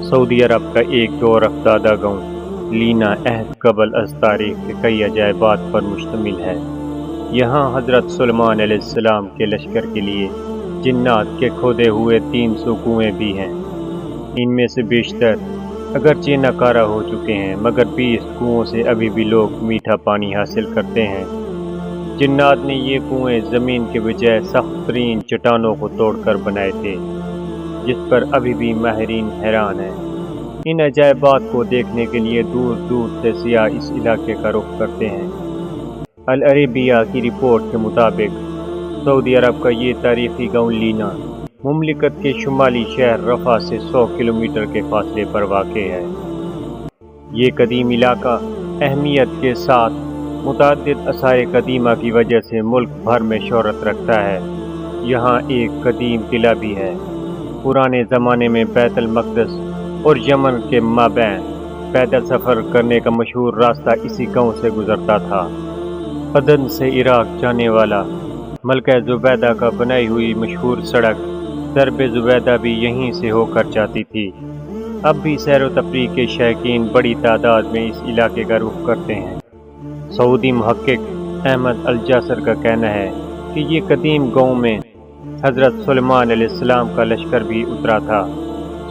سعودی عرب کا ایک دور افتادہ گاؤں لینا عہد قبل از تاریخ کے کئی عجائبات پر مشتمل ہے۔ یہاں حضرت سلیمان علیہ السلام کے لشکر کے لیے جنات کے کھودے ہوئے 300 کنویں بھی ہیں۔ ان میں سے بیشتر اگرچہ ناکارہ ہو چکے ہیں، مگر 20 کنووں سے ابھی بھی لوگ میٹھا پانی حاصل کرتے ہیں۔ جنات نے یہ کنویں زمین کے بجائے سخت ترین چٹانوں کو توڑ کر بنائے تھے، جس پر ابھی بھی ماہرین حیران ہیں۔ ان عجائبات کو دیکھنے کے لیے دور دور سے سیاح اس علاقے کا رخ کرتے ہیں۔ العربیہ کی رپورٹ کے مطابق سعودی عرب کا یہ تاریخی گاؤں لینا مملکت کے شمالی شہر رفح سے 100 کلومیٹر کے فاصلے پر واقع ہے۔ یہ قدیم علاقہ اہمیت کے ساتھ متعدد آثار قدیمہ کی وجہ سے ملک بھر میں شہرت رکھتا ہے۔ یہاں ایک قدیم قلعہ بھی ہے۔ پرانے زمانے میں بیت المقدس اور یمن کے مابین پیدل سفر کرنے کا مشہور راستہ اسی گاؤں سے گزرتا تھا۔ عدن سے عراق جانے والا ملکہ زبیدہ کا بنائی ہوئی مشہور سڑک درب زبیدہ بھی یہیں سے ہو کر جاتی تھی۔ اب بھی سیر و تفریح کے شائقین بڑی تعداد میں اس علاقے کا رخ کرتے ہیں۔ سعودی محقق احمد الجاسر کا کہنا ہے کہ یہ قدیم گاؤں میں حضرت سلیمان علیہ السلام کا لشکر بھی اترا تھا۔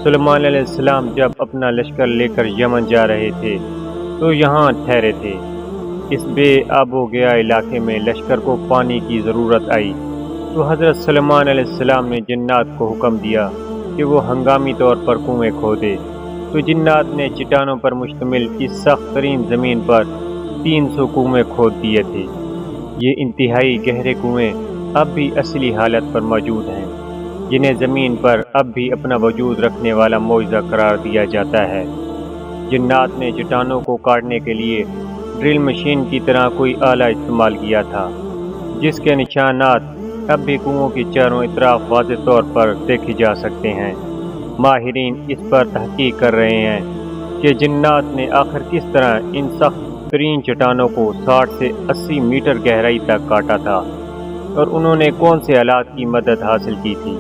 سلیمان علیہ السلام جب اپنا لشکر لے کر یمن جا رہے تھے تو یہاں ٹھہرے تھے۔ اس بے آب و گیا علاقے میں لشکر کو پانی کی ضرورت آئی تو حضرت سلیمان علیہ السلام نے جنات کو حکم دیا کہ وہ ہنگامی طور پر کنویں کھودے، تو جنات نے چٹانوں پر مشتمل اس سخت ترین زمین پر 300 کنویں کھود دیے تھے۔ یہ انتہائی گہرے کنویں اب بھی اصلی حالت پر موجود ہیں، جنہیں زمین پر اب بھی اپنا وجود رکھنے والا معجزہ قرار دیا جاتا ہے۔ جنات نے چٹانوں کو کاٹنے کے لیے ڈرل مشین کی طرح کوئی آلہ استعمال کیا تھا، جس کے نشانات اب بھی کنووں کی چاروں اطراف واضح طور پر دیکھے جا سکتے ہیں۔ ماہرین اس پر تحقیق کر رہے ہیں کہ جنات نے آخر کس طرح ان سخت ترین چٹانوں کو 60 سے 80 میٹر گہرائی تک کاٹا تھا، اور انہوں نے کون سے آلات کی مدد حاصل کی تھی۔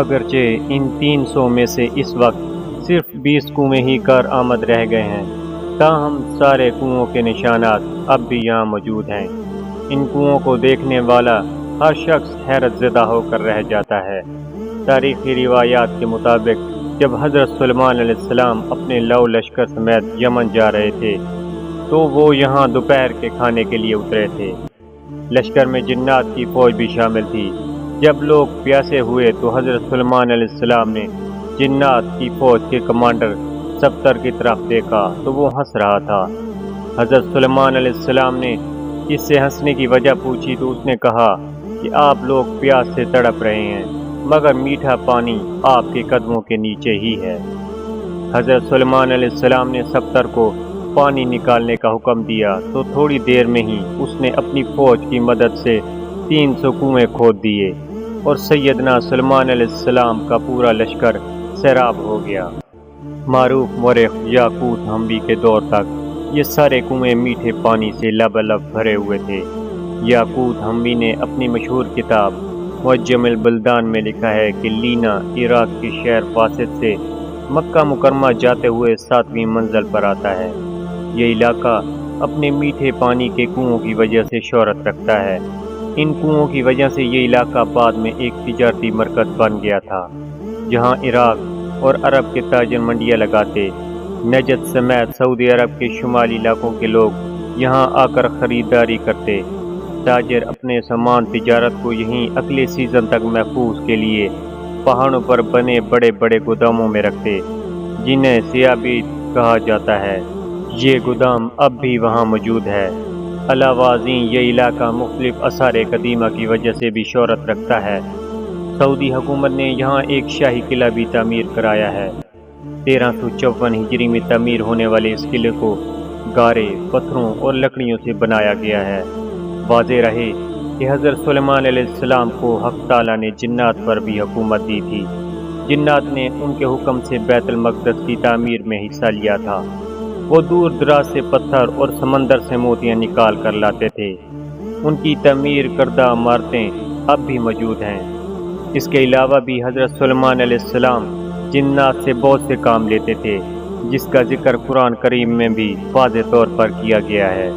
اگرچہ ان 300 میں سے اس وقت صرف 20 کنویں ہی کارآمد رہ گئے ہیں، تاہم سارے کنووں کے نشانات اب بھی یہاں موجود ہیں۔ ان کنووں کو دیکھنے والا ہر شخص حیرت زدہ ہو کر رہ جاتا ہے۔ تاریخی روایات کے مطابق جب حضرت سلیمان علیہ السلام اپنے لو لشکر سمیت یمن جا رہے تھے تو وہ یہاں دوپہر کے کھانے کے لیے اترے تھے۔ لشکر میں جنات کی فوج بھی شامل تھی۔ جب لوگ پیاسے ہوئے تو حضرت سلیمان علیہ السلام نے جنات کی فوج کے کمانڈر سبتر کی طرف دیکھا تو وہ ہنس رہا تھا۔ حضرت سلیمان علیہ السلام نے اس سے ہنسنے کی وجہ پوچھی تو اس نے کہا کہ آپ لوگ پیاس سے تڑپ رہے ہیں، مگر میٹھا پانی آپ کے قدموں کے نیچے ہی ہے۔ حضرت سلیمان علیہ السلام نے سبتر کو پانی نکالنے کا حکم دیا تو تھوڑی دیر میں ہی اس نے اپنی فوج کی مدد سے 300 کنویں کھود دیے اور سیدنا سلیمان علیہ السلام کا پورا لشکر سیراب ہو گیا۔ معروف مورخ یاقوت حموی کے دور تک یہ سارے کنویں میٹھے پانی سے لبالب بھرے ہوئے تھے۔ یاقوت حموی نے اپنی مشہور کتاب معجم البلدان میں لکھا ہے کہ لینا عراق کے شہر فاسد سے مکہ مکرمہ جاتے ہوئے 7ویں منزل پر آتا ہے۔ یہ علاقہ اپنے میٹھے پانی کے کنووں کی وجہ سے شہرت رکھتا ہے۔ ان کنووں کی وجہ سے یہ علاقہ بعد میں ایک تجارتی مرکز بن گیا تھا، جہاں عراق اور عرب کے تاجر منڈیاں لگاتے۔ نجد سمیت سعودی عرب کے شمالی علاقوں کے لوگ یہاں آ کر خریداری کرتے۔ تاجر اپنے سامان تجارت کو یہیں اگلے سیزن تک محفوظ کے لیے پہاڑوں پر بنے بڑے بڑے گوداموں میں رکھتے، جنہیں سیابید کہا جاتا ہے۔ یہ گودام اب بھی وہاں موجود ہے۔ علاوہ ازیں یہ علاقہ مختلف آثار قدیمہ کی وجہ سے بھی شہرت رکھتا ہے۔ سعودی حکومت نے یہاں ایک شاہی قلعہ بھی تعمیر کرایا ہے۔ 1354 ہجری میں تعمیر ہونے والے اس قلعے کو گارے، پتھروں اور لکڑیوں سے بنایا گیا ہے۔ واضح رہے کہ حضرت سلیمان علیہ السلام کو حق تعالیٰ نے جنات پر بھی حکومت دی تھی۔ جنات نے ان کے حکم سے بیت المقدس کی تعمیر میں حصہ لیا تھا۔ وہ دور دراز سے پتھر اور سمندر سے موتیاں نکال کر لاتے تھے۔ ان کی تعمیر کردہ عمارتیں اب بھی موجود ہیں۔ اس کے علاوہ بھی حضرت سلیمان علیہ السلام جنات سے بہت سے کام لیتے تھے، جس کا ذکر قرآن کریم میں بھی واضح طور پر کیا گیا ہے۔